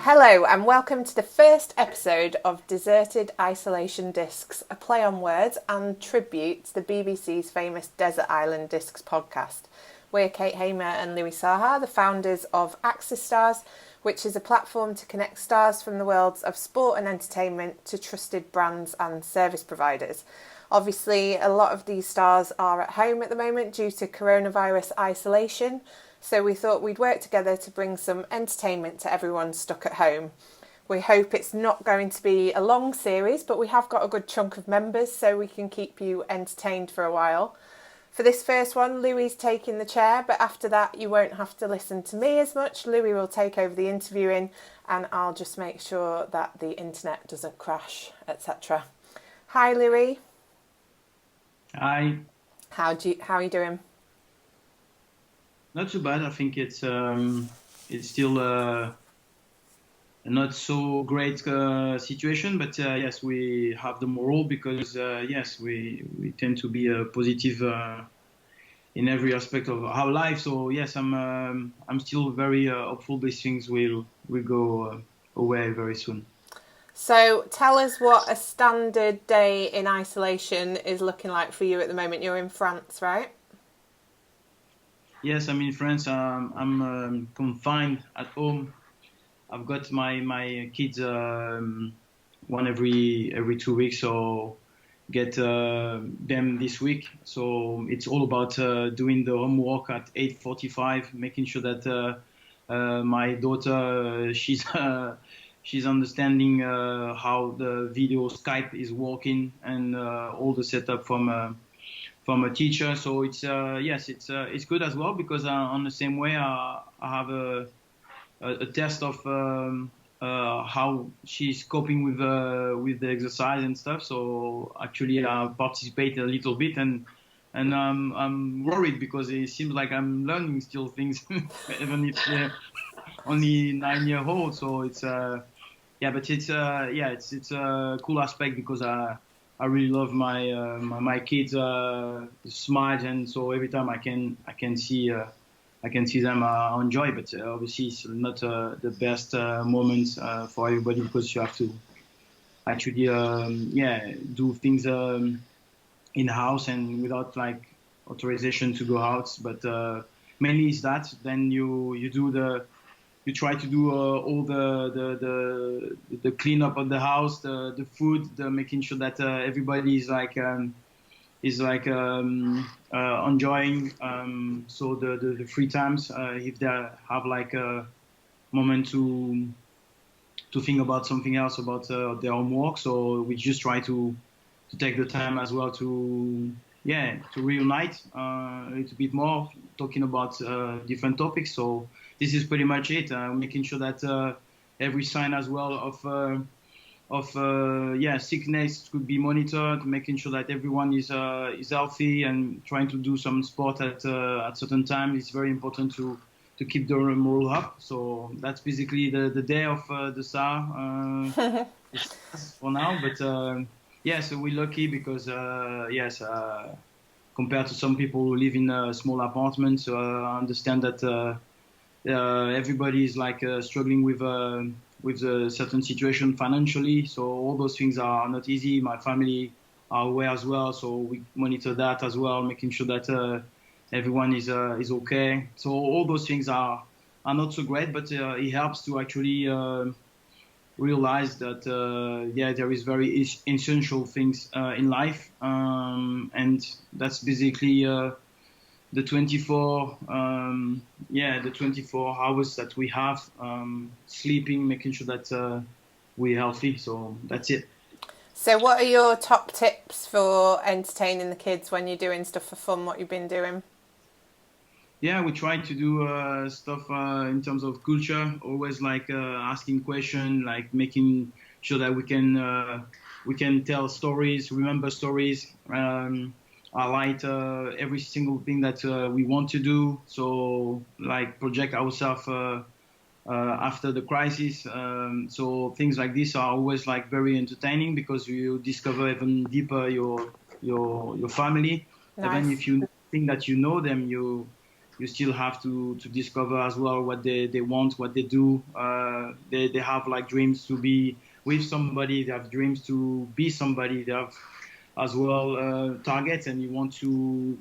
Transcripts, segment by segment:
Hello and welcome to the first episode of Deserted Isolation Discs, a play on words and tribute to the BBC's famous Desert Island Discs podcast. We're Kate Hamer and Louis Saha, the founders of AxisStars, which is a platform to connect stars from the worlds of sport and entertainment to trusted brands and service providers. Obviously, a lot of these stars are at home at the moment due to coronavirus isolation, so we thought we'd work together to bring some entertainment to everyone stuck at home. We hope it's not going to be a long series, but we have got a good chunk of members so we can keep you entertained for a while. For this first one, Louis is taking the chair, but after that you won't have to listen to me as much. Louis will take over the interviewing and I'll just make sure that the internet doesn't crash, etc. Hi Louis. Hi. How are you doing? Not too bad. I think it's still a not so great situation, but yes, we have the moral because yes, we tend to be positive in every aspect of our life. So yes, I'm still very hopeful these things will go away very soon. So tell us what a standard day in isolation is looking like for you at the moment. You're in France, right? Yes, I'm in France. I'm confined at home. I've got my kids one every 2 weeks, so get them this week. So it's all about doing the homework at 8:45, making sure that my daughter she's understanding how the video Skype is working and all the setup from a teacher. So it's yes, it's good as well because on the same way I have a test of how she's coping with the exercise and stuff. So actually I participate a little bit and I'm worried because it seems like I'm learning still things even if they're only 9 years old. So it's yeah, but it's it's a cool aspect because I really love my kids' smiles, and so every time I can see them enjoy. But obviously, it's not the best moments for everybody because you have to actually do things in house and without like authorization to go out. But mainly is that. Then you try to do all the cleanup of the house, the food, making sure that everybody is enjoying. So the free times, if they have like a moment to think about something else about their homework. So we just try to take the time as well to reunite a little bit more, talking about different topics. So this is pretty much it. Making sure that every sign as well of sickness could be monitored. Making sure that everyone is healthy and trying to do some sport at certain time. It's very important to keep the morale up. So that's basically the day of the Saha for now. But yeah, so we're lucky because compared to some people who live in small apartments, I understand that. Everybody is like struggling with a certain situation financially, so all those things are not easy. My family are aware as well, so we monitor that as well, making sure that everyone is okay. So all those things are not so great, but it helps to actually realize that there is very essential things in life, and that's basically. The 24 hours that we have, sleeping, making sure that we're healthy. So that's it. So what are your top tips for entertaining the kids when you're doing stuff for fun? What you've been doing? Yeah, we try to do stuff in terms of culture, always like asking questions, like making sure that we can tell stories, remember stories. I like every single thing that we want to do. So like project ourselves after the crisis. So things like this are always like very entertaining because you discover even deeper your family. Nice. Even if you think that you know them, you still have to discover as well what they want, what they do. They have like dreams to be with somebody. They have dreams to be somebody. They have as well targets, and you want to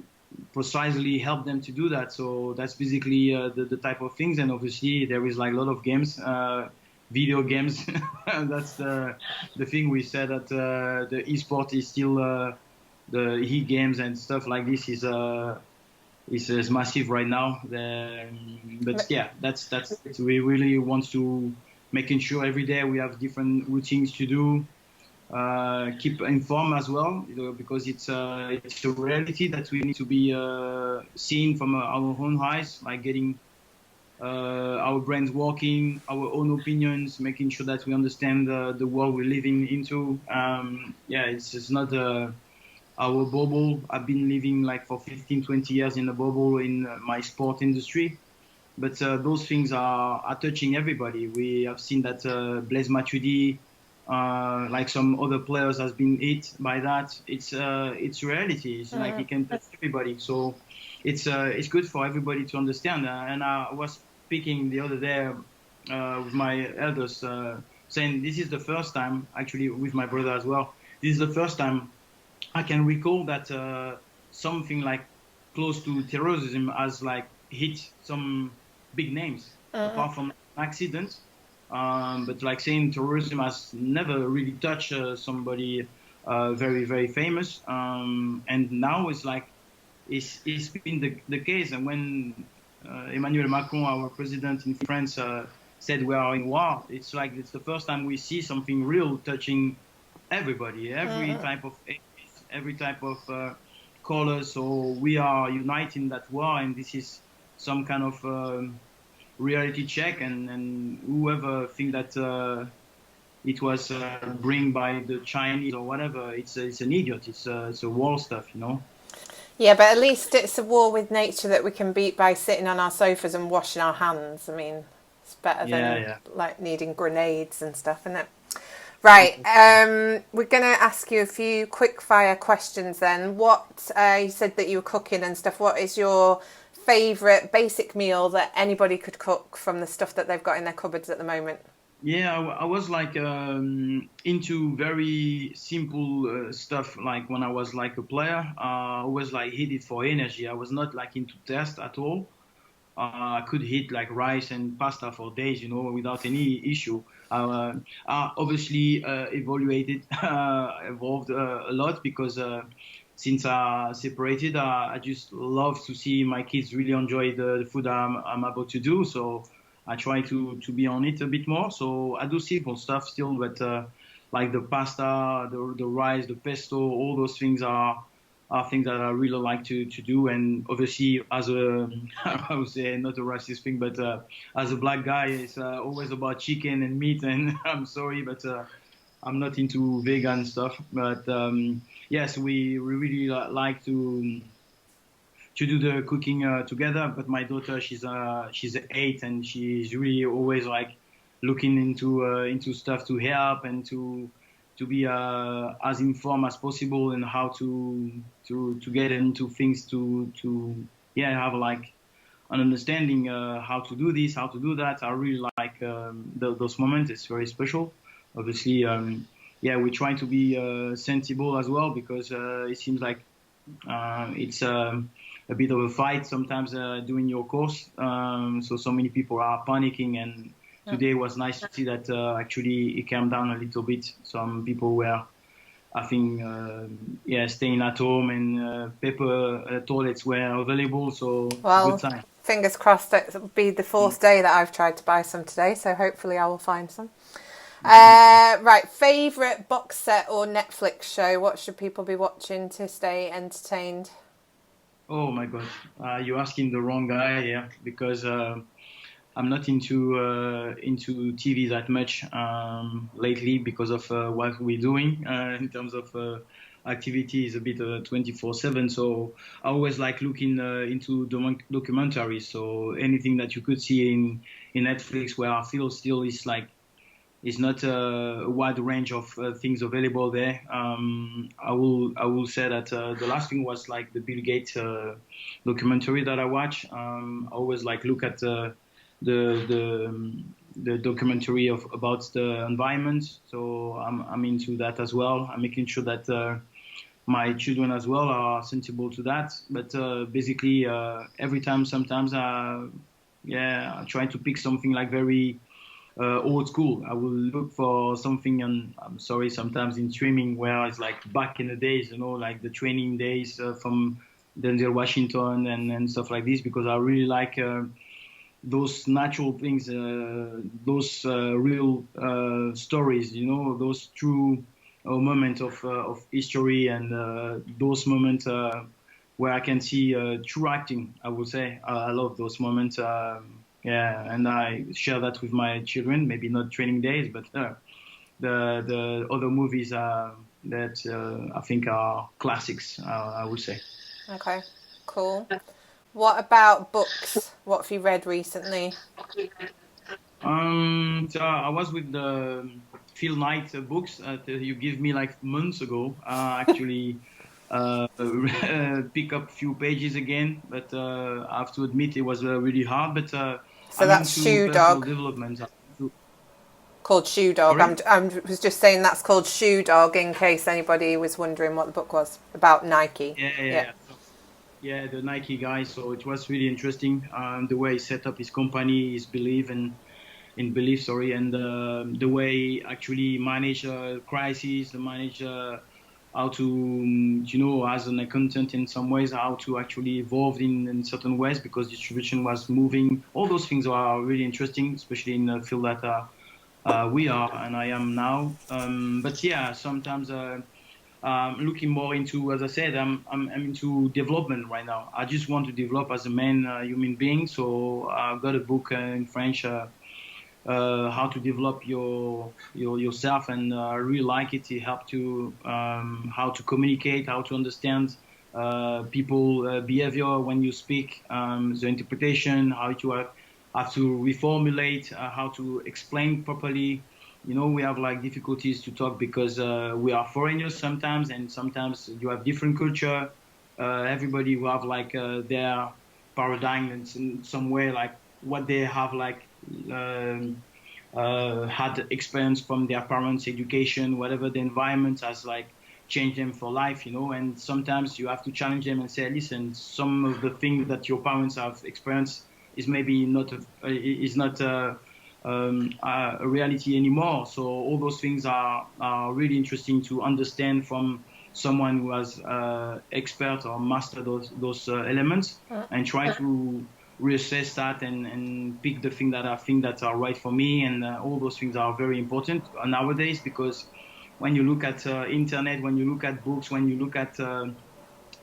precisely help them to do that. So that's basically the type of things. And obviously there is like a lot of games, video games. That's the thing we said that the esport is still the e-games and stuff like this is massive right now. But yeah, that's it. We really want to making sure every day we have different routines to do. Keep informed as well, because it's a reality that we need to be seen from our own eyes, like getting our brains working, our own opinions, making sure that we understand the world we're living into. Yeah, it's not our bubble. I've been living like for 15, 20 years in a bubble in my sport industry. But those things are touching everybody. We have seen that Blaise Matuidi, like some other players, has been hit by that. It's reality. It's like it can touch everybody. So it's good for everybody to understand. And I was speaking the other day with my elders, saying this is the first time, actually with my brother as well. This is the first time I can recall that something like close to terrorism has like hit some big names, apart from accidents. But like saying terrorism has never really touched somebody very, very famous. And now it's like, it's been the case. And when Emmanuel Macron, our president in France, said we are in war, it's like it's the first time we see something real touching everybody, every type of age, every type of color. So we are uniting that war, and this is some kind of reality check. And whoever think that it was bring by the Chinese or whatever, it's an idiot. It's a war stuff, you know. Yeah, but at least it's a war with nature that we can beat by sitting on our sofas and washing our hands. I mean, it's better than like needing grenades and stuff, isn't it? Right, we're going to ask you a few quick fire questions then. What, you said that you were cooking and stuff. What is your favourite basic meal that anybody could cook from the stuff that they've got in their cupboards at the moment? Yeah, I was like into very simple stuff. Like when I was like a player, I was like hit it for energy. I was not like into test at all. I could eat like rice and pasta for days, you know, without any issue. I obviously evolved a lot because since I separated, I just love to see my kids really enjoy the food I'm about to do. So I try to be on it a bit more. So I do simple stuff still, but like the pasta, the rice, the pesto, all those things are things that I really like to do. And obviously, as a, I would say not a racist thing, but as a black guy, it's always about chicken and meat. And I'm sorry, but I'm not into vegan stuff. But yes, we really like to do the cooking together. But my daughter, she's 8, and she's really always like looking into stuff to help and to be as informed as possible and how to get into things to have like an understanding how to do this, how to do that. I really like those moments. It's very special. Obviously, we try to be sensible as well, because it seems like it's a bit of a fight sometimes doing your course. So many people are panicking, and today was nice to see that actually it calmed down a little bit. Some people were, I think, staying at home, and paper toilets were available. So good time. Fingers crossed it'll be the 4th day that I've tried to buy some today. So hopefully I will find some. Right, favourite box set or Netflix show? What should people be watching to stay entertained? Oh my God, you're asking the wrong guy here, because I'm not into TV that much lately because of what we're doing in terms of activity is a bit 24/7. So I always like looking into documentaries. So anything that you could see in Netflix, where I feel still is like is not a wide range of things available there. I will say that the last thing was like the Bill Gates documentary that I watch. I always like look at the the documentary about the environment. So I'm into that as well. I'm making sure that my children as well are sensible to that. But basically, every time, sometimes, I try to pick something like very old school. I will look for something, and I'm sorry, sometimes in streaming where it's like back in the days, like the training days from Denzel Washington and stuff like this, because I really like those natural things, those real stories, those true moments of history, and those moments where I can see true acting, I would say. I love those moments. Yeah, and I share that with my children. Maybe not training days, but the other movies that I think are classics, I would say. Okay, cool. What about books? What have you read recently? So I was with the Phil Knight books that you gave me like months ago. Actually, pick up a few pages again, but I have to admit it was really hard. But So I'm that's into Shoe personal Dog, development. called Shoe Dog. Sorry? I was just saying that's called Shoe Dog in case anybody was wondering what the book was about. Nike. Yeah, yeah, Yeah. yeah. Yeah, the Nike guy. So it was really interesting the way he set up his company, his belief and in belief, sorry, and the way he actually manage crises, manage how to, as an accountant in some ways, how to actually evolve in certain ways because distribution was moving. All those things are really interesting, especially in the field that we are and I am now. But yeah, sometimes. Looking more into, as I said, I'm into development right now. I just want to develop as a man, human being. So I've got a book in French, how to develop yourself, and I really like it. It helps to how to communicate, how to understand people behavior when you speak, the interpretation, how to have to reformulate, how to explain properly. We have like difficulties to talk because we are foreigners sometimes, and sometimes you have different culture. Everybody will have like their paradigm in some way, like what they have like um, had experience from their parents' education, whatever the environment has like changed them for life, and sometimes you have to challenge them and say, listen, some of the things that your parents have experienced is maybe not a reality anymore. So all those things are really interesting to understand from someone who has expert or mastered those elements, and try to reassess that and pick the thing that I think that are right for me. And all those things are very important nowadays, because when you look at internet, when you look at books, when you look at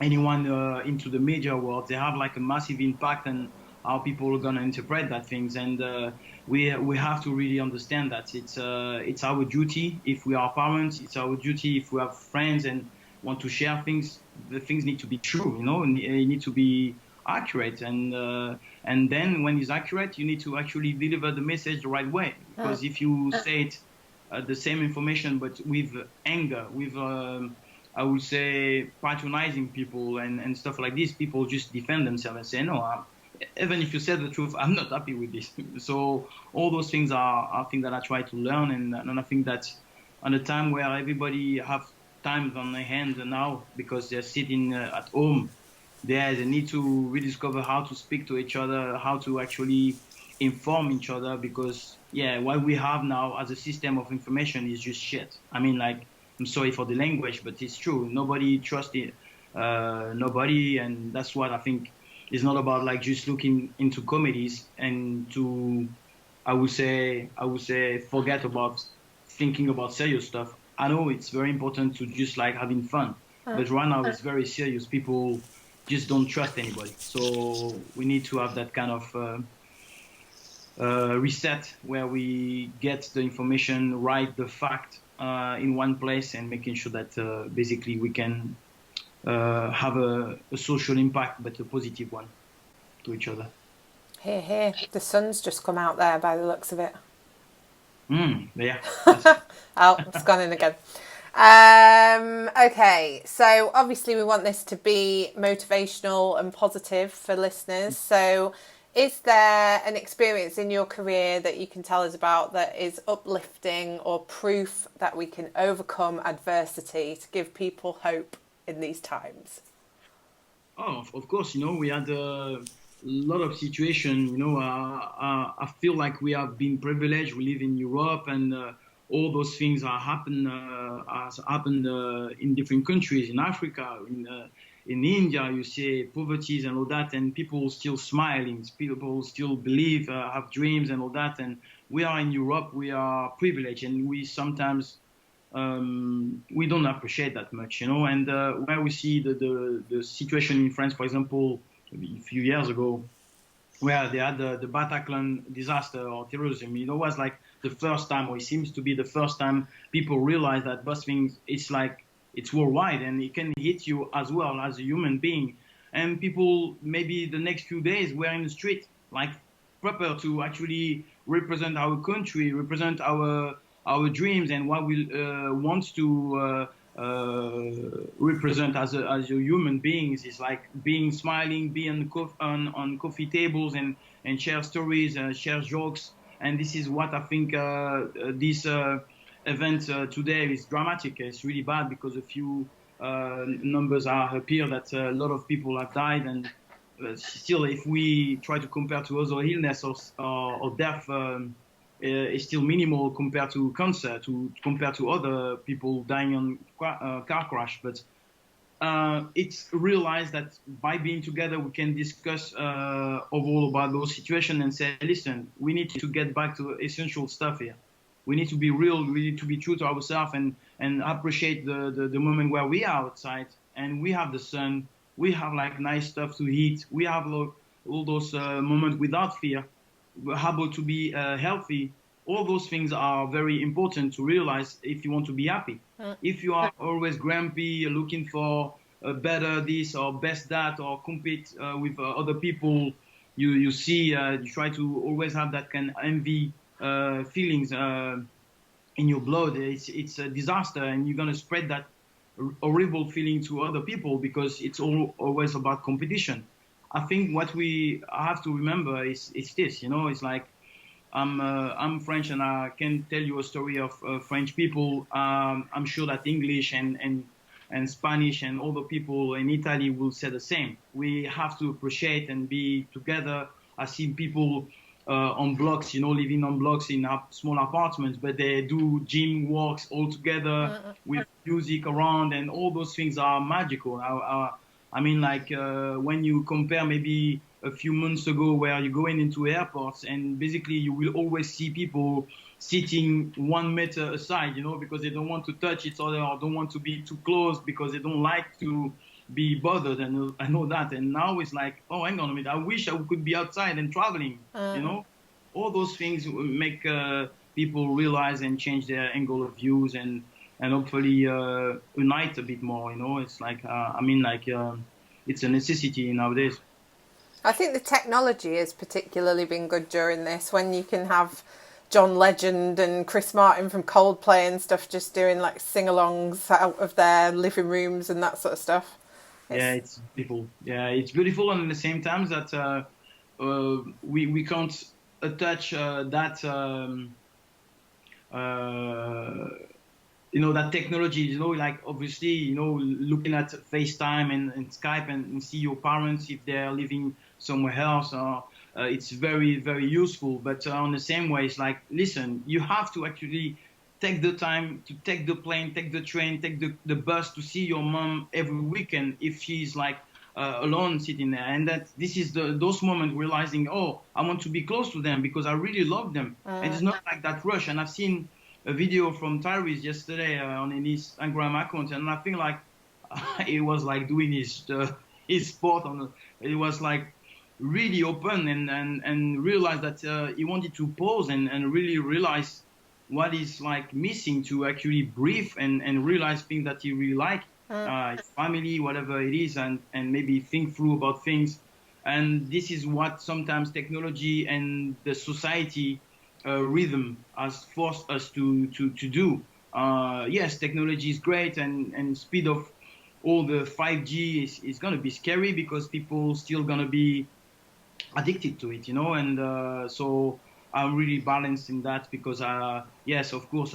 anyone into the media world, they have like a massive impact on how people are gonna interpret that things. And we have to really understand that it's our duty if we are parents, it's our duty if we have friends and want to share things. The things need to be true, it need to be accurate, and then when it's accurate, you need to actually deliver the message the right way. Because if you say it the same information but with anger, with I would say patronizing people and stuff like this, people just defend themselves and say, no, even if you said the truth, I'm not happy with this. So all those things are things that I try to learn, and I think that on a time where everybody have time on their hands now because they're sitting at home, there's a need to rediscover how to speak to each other, how to actually inform each other, because what we have now as a system of information is just shit. I mean, like, I'm sorry for the language, but it's true. Nobody trusts it, nobody, and that's what I think. It's not about like just looking into comedies and to, I would say, forget about thinking about serious stuff. I know it's very important to just like having fun, but right now it's very serious. People just don't trust anybody. So we need to have that kind of reset where we get the information right, the fact in one place, and making sure that basically we can have a social impact, but a positive one to each other. Here, here. The sun's just come out there by the looks of it. Yeah, that's Oh, it's gone in again. Okay, so obviously we want this to be motivational and positive for listeners. So, is there an experience in your career that you can tell us about that is uplifting or proof that we can overcome adversity to give people hope in these times? Oh, of course, we had a lot of situation. I feel like we have been privileged. We live in Europe, and all those things are happen has happened in different countries, in Africa, in India. You see poverty and all that, and people still smiling. People still believe, have dreams and all that. And we are in Europe. We are privileged, and we sometimes we don't appreciate that much, And where we see the situation in France, for example, a few years ago, where they had the Bataclan disaster or terrorism, was like the first time, or it seems to be the first time, people realize that busing it's worldwide and it can hit you as well as a human being. And people, maybe the next few days, were in the street, like proper to actually represent our country, represent our dreams and what we want to represent as a human beings. Is like being smiling, be on coffee tables and share stories, share jokes. And this is what I think this event today is dramatic. It's really bad because a few numbers are appear that a lot of people have died. And still, if we try to compare to other illness or death, is still minimal compared to cancer, compared to other people dying on car crash. But it's realized that by being together, we can discuss overall about those situations and say, listen, we need to get back to essential stuff here. We need to be real. We need to be true to ourselves and appreciate the moment where we are outside and we have the sun. We have like nice stuff to eat. We have all those moments without fear. We're able to be healthy. All those things are very important to realize if you want to be happy. If you are always grumpy, looking for better this or best that, or compete with other people, you see, you try to always have that kind of envy feelings in your blood. It's a disaster, and you're gonna spread that horrible feeling to other people because it's always about competition. I think what we have to remember is this, it's like I'm French and I can tell you a story of French people. I'm sure that English and Spanish and other people in Italy will say the same. We have to appreciate and be together. I've seen people on blocks, living on blocks in small apartments, but they do gym walks all together with music around, and all those things are magical. I mean, like when you compare maybe a few months ago where you're going into airports and basically you will always see people sitting 1 meter aside, because they don't want to touch each other or don't want to be too close because they don't like to be bothered and all that. And now it's like, oh, hang on a minute, I wish I could be outside and traveling, All those things make people realize and change their angle of views and hopefully unite a bit more, It's like, it's a necessity nowadays. I think the technology has particularly been good during this, when you can have John Legend and Chris Martin from Coldplay and stuff just doing like sing-alongs out of their living rooms and that sort of stuff. It's beautiful. Yeah, it's beautiful, and at the same time that we can't attach that that technology, like obviously, looking at FaceTime and Skype and see your parents if they're living somewhere else, it's very, very useful. But on the same way, it's like, listen, you have to actually take the time to take the plane, take the train, take the bus to see your mom every weekend if she's like alone sitting there. And that this is those moments realizing, oh, I want to be close to them because I really love them. And it's not like that rush. And I've seen a video from Tyrese yesterday on his Instagram account, and I think like he was like doing his sport it was like really open and realized that he wanted to pause and really realize what is like missing to actually breathe and realize things that he really like, his family, whatever it is, and maybe think through about things. And this is what sometimes technology and the society rhythm has forced us to do. Yes, technology is great, and speed of all the 5G is going to be scary because people still going to be addicted to it, and so I'm really balancing that because yes, of course,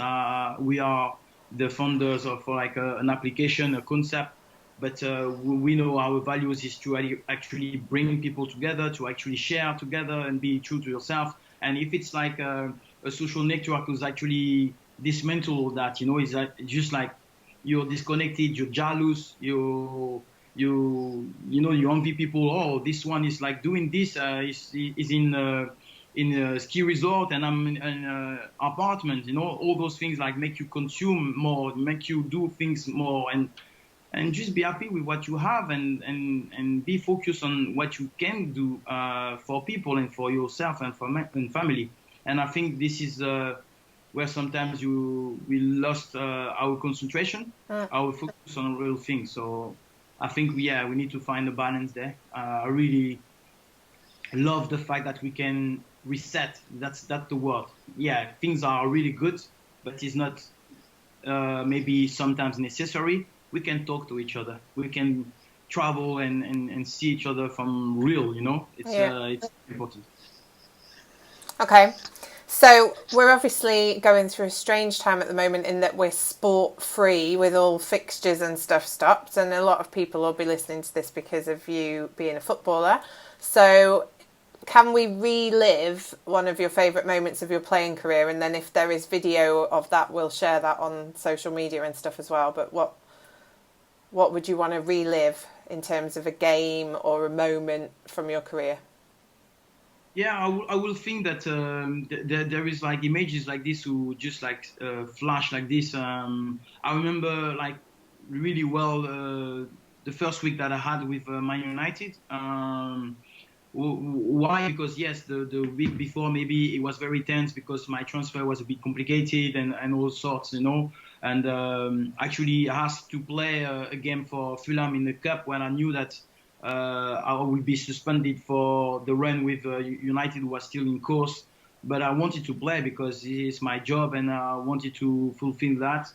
we are the founders of like an application, a concept, but we know our values is to actually bring people together, to actually share together and be true to yourself. And if it's like a social network who's actually dismantle that, is that just like you're disconnected, you're jealous, you envy people. Oh, this one is like doing this, is in a ski resort, and I'm in an apartment. All those things like make you consume more, make you do things more, and just be happy with what you have, and be focused on what you can do for people and for yourself and for and family. And I think this is where sometimes we lost our concentration, our focus on real things. So I think we need to find a balance there. I really love the fact that we can reset. That's the word. Yeah, things are really good, but it's not maybe sometimes necessary. We can talk to each other. We can travel and see each other from real. It's important. Okay. So we're obviously going through a strange time at the moment in that we're sport free with all fixtures and stuff stopped, and a lot of people will be listening to this because of you being a footballer. So can we relive one of your favourite moments of your playing career? And then if there is video of that, we'll share that on social media and stuff as well. But what would you want to relive in terms of a game or a moment from your career? Yeah, I will think that there is like images like this who just like flash like this. I remember like really well the first week that I had with Man United. Why? Because yes, the week before maybe it was very tense because my transfer was a bit complicated and all sorts, And actually, I asked to play a game for Fulham in the cup when I knew that I would be suspended for the run with United, who was still in course. But I wanted to play because it's my job and I wanted to fulfill that.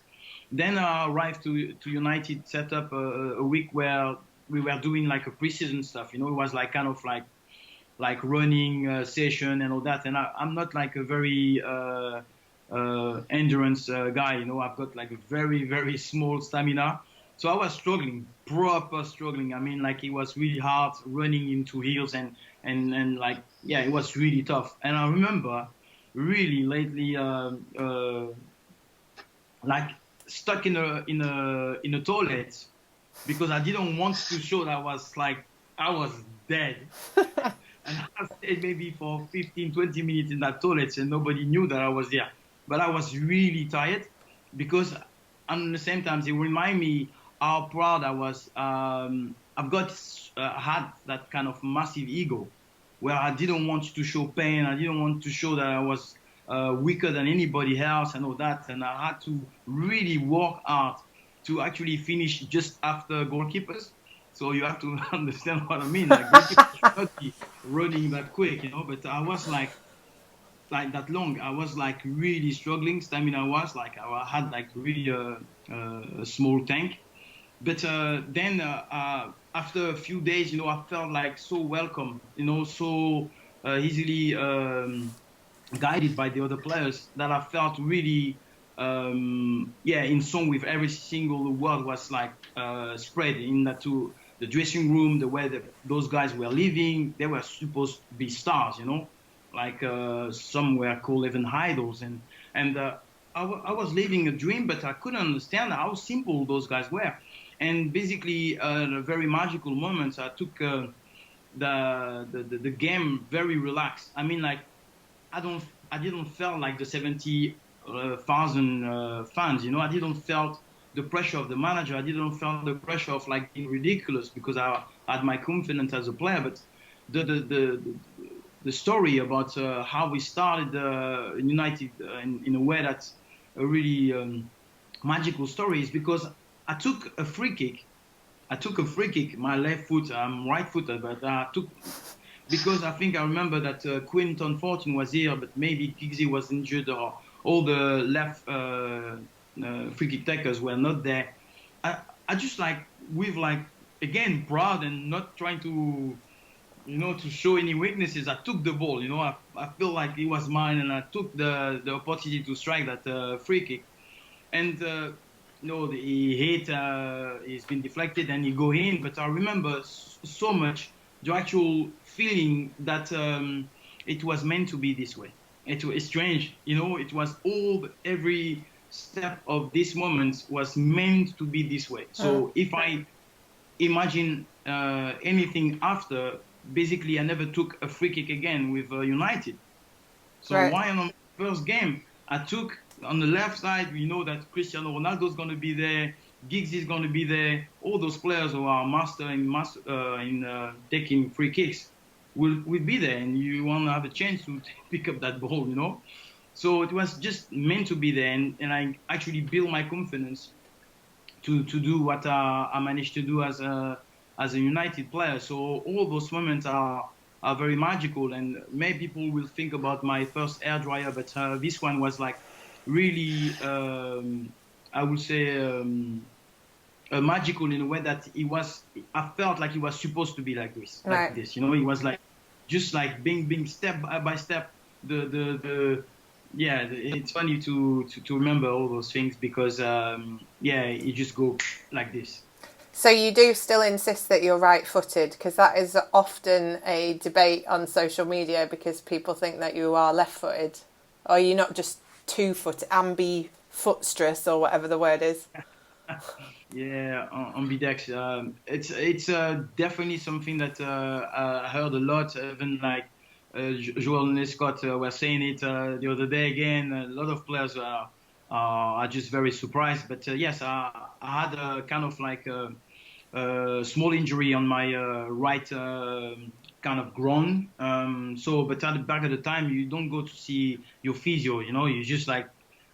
Then I arrived to United, set up a week where we were doing like a preseason stuff. It was like kind of like running session and all that. And I'm not like a very endurance guy. I've got like a very, very small stamina. So I was struggling, proper struggling. I mean, like it was really hard running into hills and like, yeah, it was really tough. And I remember really lately, like stuck in a toilet because I didn't want to show that I was dead. And I stayed maybe for 15, 20 minutes in that toilet and nobody knew that I was there. But I was really tired because at the same time, it reminded me how proud I was. Had that kind of massive ego where I didn't want to show pain. I didn't want to show that I was weaker than anybody else and all that. And I had to really work hard to actually finish just after goalkeepers. So you have to understand what I mean. Like goalkeepers should not be running that quick, But I was like that long. I was like really struggling. Stamina was like I had like really a small tank. But then after a few days, I felt like so welcome, so easily guided by the other players that I felt really, in song with every single word was like spread in that to the dressing room, the way that those guys were living. They were supposed to be stars, like some were called even idols, and I was living a dream, but I couldn't understand how simple those guys were. And basically, a very magical moments. I took the game very relaxed. I mean, like I didn't feel like the 70,000 fans. I didn't felt the pressure of the manager. I didn't feel the pressure of like being ridiculous because I had my confidence as a player. But the story about how we started United in a way that's a really magical story is because I took a free kick. My left foot, I'm right-footed, but I took because I think I remember that Quinton Fortune was here, but maybe Giggsy was injured, or all the left free kick takers were not there. I, I just like, with like, again, proud and not trying to, to show any weaknesses. I took the ball, I feel like it was mine, and I took the opportunity to strike that free kick. And he hit, he's been deflected, and he go in. But I remember so much the actual feeling that it was meant to be this way. It was strange, it was every step of this moment was meant to be this way. So if I imagine anything after, basically I never took a free kick again with United. So why on the first game I took on the left side, we know that Cristiano Ronaldo is going to be there, Giggs is going to be there, all those players who are master in taking free kicks will be there, and you want to have a chance to pick up that ball, So it was just meant to be there, and I actually built my confidence to do what I managed to do as a United player. So all those moments are very magical, and many people will think about my first air dryer, but this one was like really, I would say, magical in a way that I felt like it was supposed to be like this, it was like just like being step by step. It's funny to remember all those things, because it just go like this. So you do still insist that you're right-footed, because that is often a debate on social media, because people think that you are left-footed. Or you're not just two-footed, ambifootstress, or whatever the word is. Yeah, ambidex. It's definitely something that I heard a lot. Even like Joel Lescott was saying it the other day again. A lot of players are just very surprised. But yes, I had a kind of like a small injury on my right kind of groin. But at the back of the time, you don't go to see your physio. You just like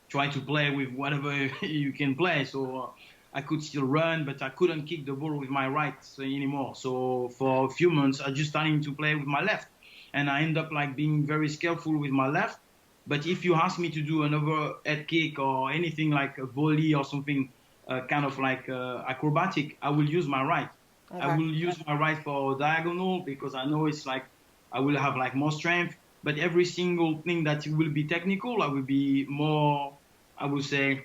try to play with whatever you can play. So I could still run, but I couldn't kick the ball with my right anymore. So for a few months, I just started to play with my left, and I end up like being very skillful with my left. But if you ask me to do another head kick or anything like a volley or something kind of like acrobatic, I will use my right. Okay. I will use my right for diagonal, because I know it's like I will have like more strength. But every single thing that will be technical, I will be more, I would say,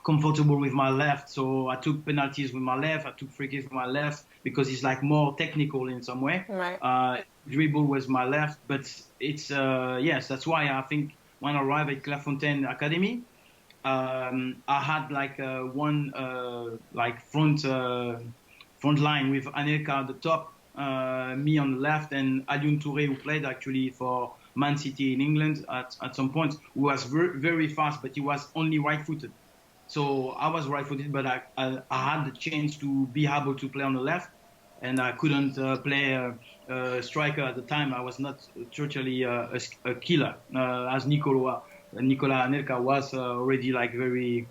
comfortable with my left. So I took penalties with my left, I took free kicks with my left, because it's like more technical in some way. Right. Dribble was my left, but it's yes, that's why I think when I arrived at Clairefontaine Academy, I had like one like front line with Anelka at the top, me on the left, and Alioune Touré, who played actually for Man City in England at some point, who was very, very fast, but he was only right-footed. So I was right-footed, but I had the chance to be able to play on the left, and I couldn't play striker at the time. I was not totally a killer, as Nicolas Anelka was already like very,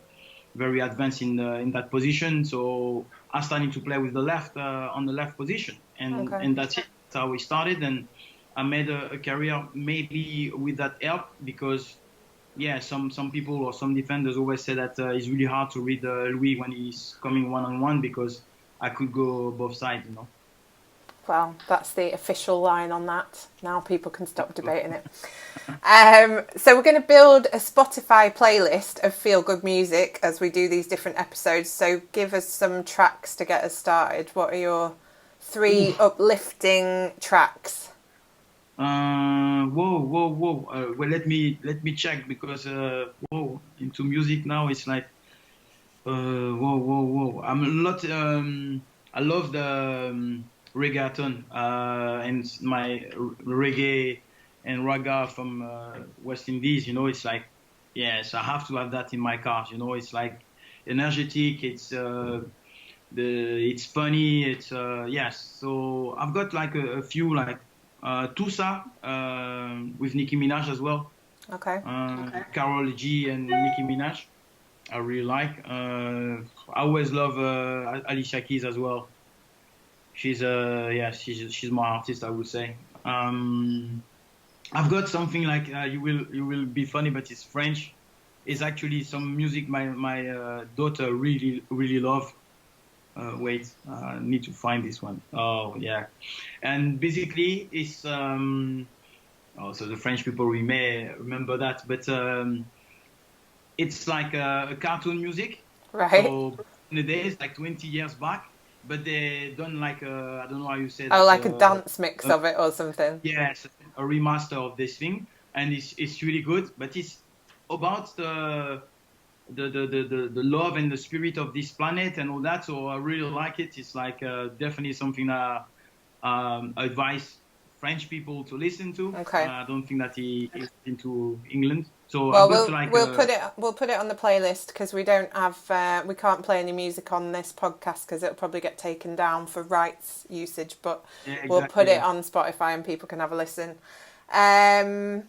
very advanced in that position. So I started to play with the left on the left position, and that's it. That's how we started, and I made a career maybe with that help, because some people or some defenders always say that it's really hard to read Louis when he's coming one-on-one, because I could go both sides, Well, that's the official line on that. Now people can stop debating it. So we're going to build a Spotify playlist of feel-good music as we do these different episodes. So give us some tracks to get us started. What are your 3 uplifting tracks? Whoa. Well, let me check, because into music now it's like whoa. I'm not. I love the reggaeton and my reggae and raga from West Indies. It's like, yes, I have to have that in my car. It's like energetic. It's it's funny. It's yes. So I've got like a few like. Tusa with Nicki Minaj as well. Okay. Karol G and Nicki Minaj, I really like. I always love Alicia Keys as well. she's my artist, I would say. I've got something like you will be funny, but it's French. It's actually some music my daughter really love. Wait, I need to find this one. Oh yeah, and basically it's so the French people we may remember that, but it's like a cartoon music. Right. So in the days like 20 years back, but they done like I don't know how you say Oh, that. like a dance mix Uh, of it or something. yes, a remaster of this thing, and it's really good. But it's about the love and the spirit of this planet and all that. So I really like it. It's like definitely something that I advise French people to listen to. Okay. I don't think that he is into England. So I've Well, got we'll like we'll put it we'll put it on the playlist because we don't have we can't play any music on this podcast because it'll probably get taken down for rights usage. But yeah, we'll put exactly. it Yeah. on Spotify and people can have a listen. Um,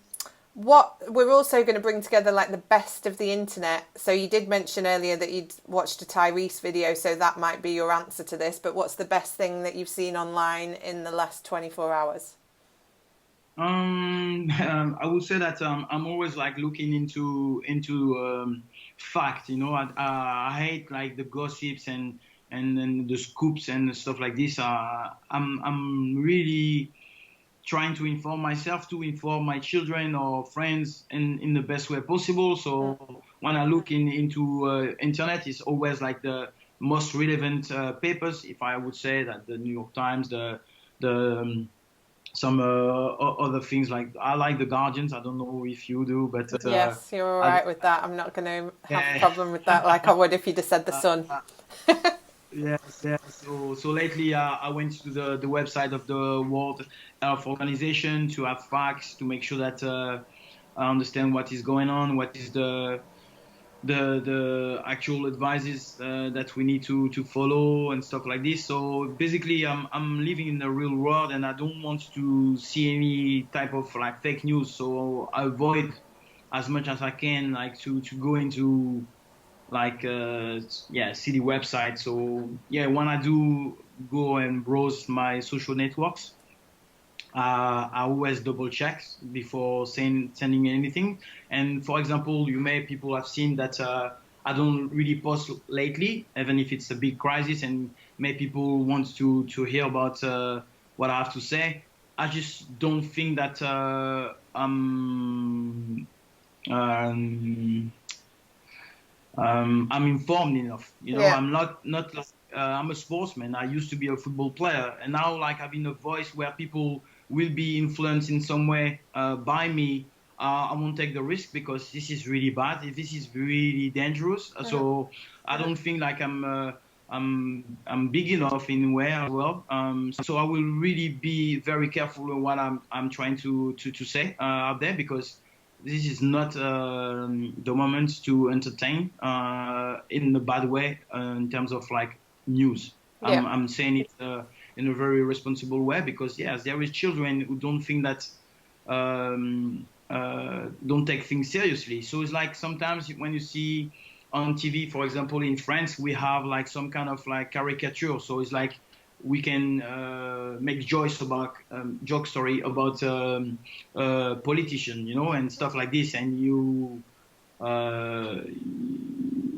what we're also going to bring together like the best of the internet. So you did mention earlier that you'd watched a Tyrese video, so that might be your answer to this. But what's the best thing that you've seen online in the last 24 hours? I would say that I'm always like looking into fact. You know, I hate like the gossips and the scoops and stuff like this. I'm really trying to inform myself to inform my children or friends in the best way possible. So when I look into internet, it's always like the most relevant papers. If I would say that the New York Times, the some other things like I like the Guardians. I don't know if you do, but Yes, you're all I, right with that. I'm not going to have a yeah, problem with that like I would if you'd have said the Sun. yes, yes. So lately, I went to the website of the World Health Organization to have facts to make sure that I understand what is going on, what is the actual advices that we need to follow and stuff like this. So basically, I'm living in the real world, and I don't want to see any type of like fake news. So I avoid as much as I can, like to go into like city websites. So yeah, when I do go and browse my social networks, I always double check before sending anything. And for example, people have seen that I don't really post lately, even if it's a big crisis, and may people want to hear about what I have to say. I just don't think that um, I'm informed enough. You know, Yeah. I'm not like I'm a sportsman. I used to be a football player, and now like having a voice where people will be influenced in some way by me. I won't take the risk because this is really bad. This is really dangerous. So I don't think like I'm big enough in a way as well. So I will really be very careful in what I'm trying to say out there because this is not the moment to entertain in a bad way in terms of like news. Yeah. I'm saying it in a very responsible way because yes, there is children who don't think that don't take things seriously. So it's like sometimes when you see on TV, for example, in France, we have like some kind of like caricature. So it's like we can make jokes sorry about politician, you know, and stuff like this. And uh,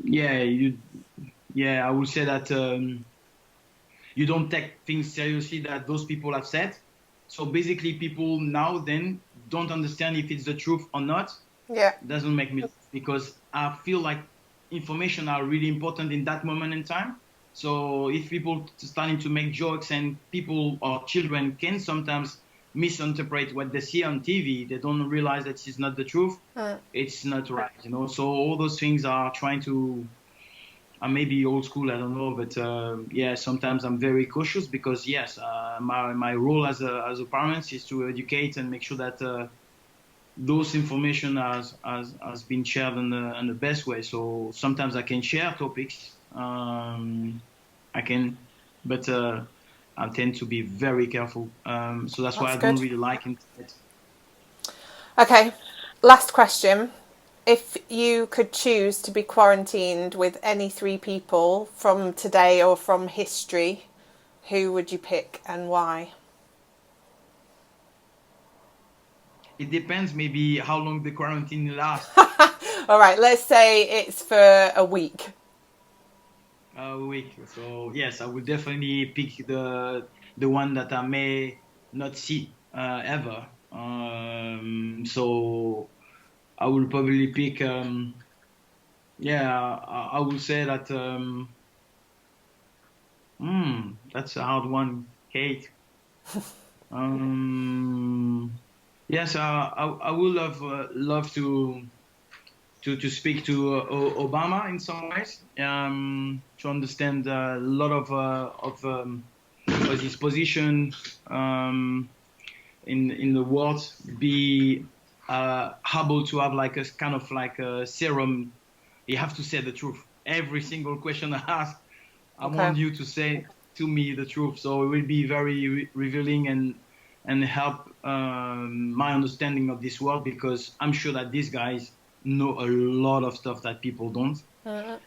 yeah, I would say that you don't take things seriously that those people have said. So basically, people now then don't understand if it's the truth or not. Yeah. Doesn't make me because I feel like information are really important in that moment in time. So if people starting to make jokes and people or children can sometimes misinterpret what they see on TV, they don't realize that it's not the truth. It's not right, you know. So all those things are trying to. Maybe old school, I don't know, but yeah, sometimes I'm very cautious because yes, my role as a parent is to educate and make sure that those information has been shared in the best way. So sometimes I can share topics, I can, but I tend to be very careful. So that's why That's I don't good. really like internet. Okay. Last question. If you could choose to be quarantined with any three people from today or from history, who would you pick and why? It depends maybe how long the quarantine lasts. All right, let's say it's for a week. A week. So yes, I would definitely pick the one that I may not see ever. So I will probably pick. Yeah, I would say that. That's a hard one, Kate. Yes, I would love to speak to Obama in some ways, to understand a lot of his position in the world, be able to have like a kind of like a serum. You have to say the truth. Every single question I ask, I Okay. want you to say to me the truth. So it will be very revealing and help my understanding of this world, because I'm sure that these guys know a lot of stuff that people don't.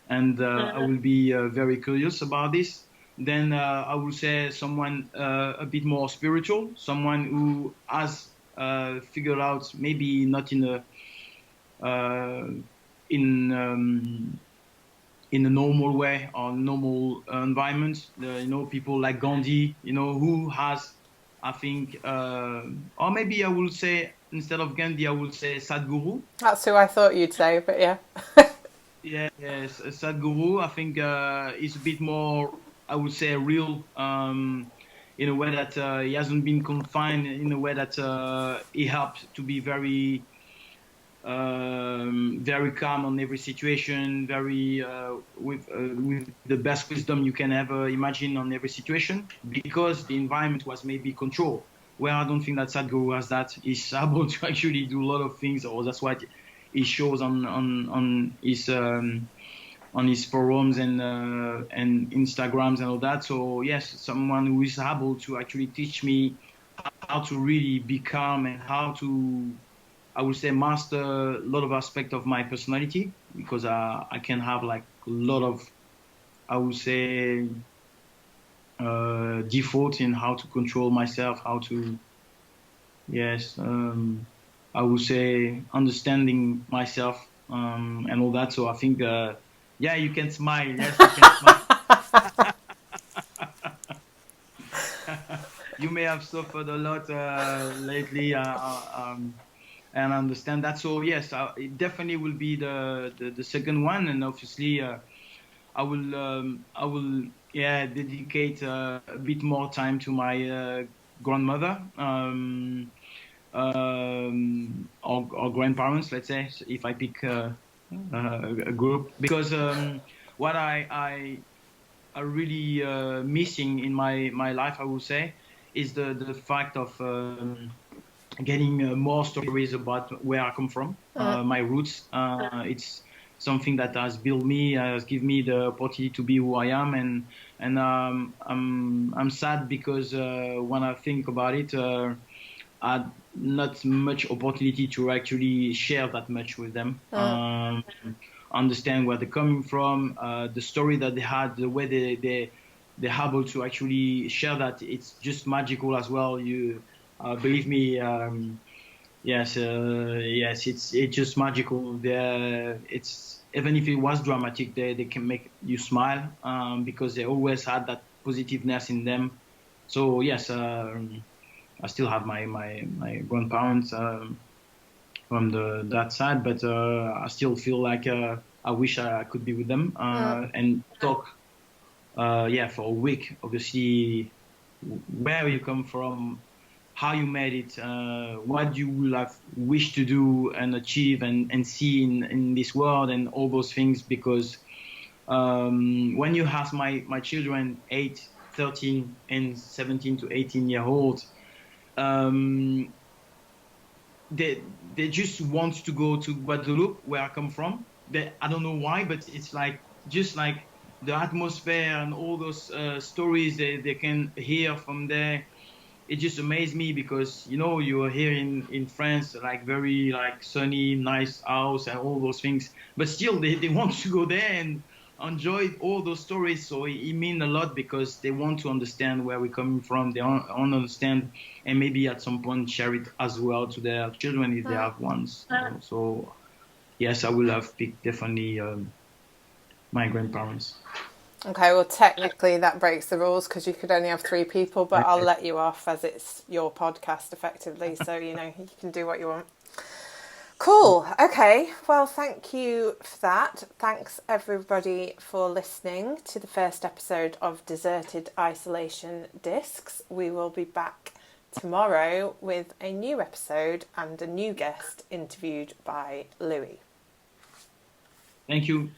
And I will be very curious about this. Then I will say someone a bit more spiritual, someone who has figured out, maybe not in a in in a normal way or normal environment. People like Gandhi, who has, I think, or maybe I will say, instead of Gandhi, I will say Sadhguru. That's who I thought you'd say, but yeah. Yeah, yes, Sadhguru. I think is a bit more, I would say, real, in a way that he hasn't been confined, in a way that he helped to be very calm on every situation, very with the best wisdom you can ever imagine on every situation, because the environment was maybe control. Where I don't think that Sadhguru has that. He's able to actually do a lot of things, or that's what he shows on his forums and Instagrams and all that. So yes, someone who is able to actually teach me how to really be calm and how to, I would say, master a lot of aspects of my personality, because I can have like a lot of, I would say, default in how to control myself, how to, yes, I would say, understanding myself, and all that. So I think, yeah, you can smile. Yes, you can smile. You may have suffered a lot lately. And understand that. So yes, it definitely will be the second one, and obviously I will yeah, dedicate a bit more time to my grandmother, or grandparents, let's say, if I pick a group, because what I really missing in my life, I would say, is the fact of getting more stories about where I come from, my roots. It's something that has built me, has given me the opportunity to be who I am, and I'm sad because when I think about it, I had not much opportunity to actually share that much with them. Understand where they're coming from, the story that they had, the way they're able to actually share that. It's just magical as well. You believe me. Yes, yes, it's just magical. It's, even if it was dramatic, they can make you smile, because they always had that positiveness in them. So yes, I still have my grandparents from that side, but I still feel like I wish I could be with them and talk. Yeah, for a week. Obviously, where you come from, how you made it, what you would have wished to do and achieve and see in this world, and all those things. Because when you have my children, 8, 13, and 17 to 18-year old, um, they just want to go to Guadeloupe, where I come from. I don't know why, but it's like, just like the atmosphere and all those stories they can hear from there. It just amazed me, because you are here in France, like very like sunny, nice house and all those things, but still they want to go there and enjoyed all those stories. So it mean a lot because they want to understand where we're coming from. They want to understand and maybe at some point share it as well to their children if they have ones. So yes, I will have picked definitely my grandparents. Okay, well, technically that breaks the rules because you could only have 3 people, but I'll let you off as it's your podcast effectively. So, you can do what you want. Cool. Okay. Well, thank you for that. Thanks everybody for listening to the first episode of Deserted Isolation Discs. We will be back tomorrow with a new episode and a new guest interviewed by Louis. Thank you.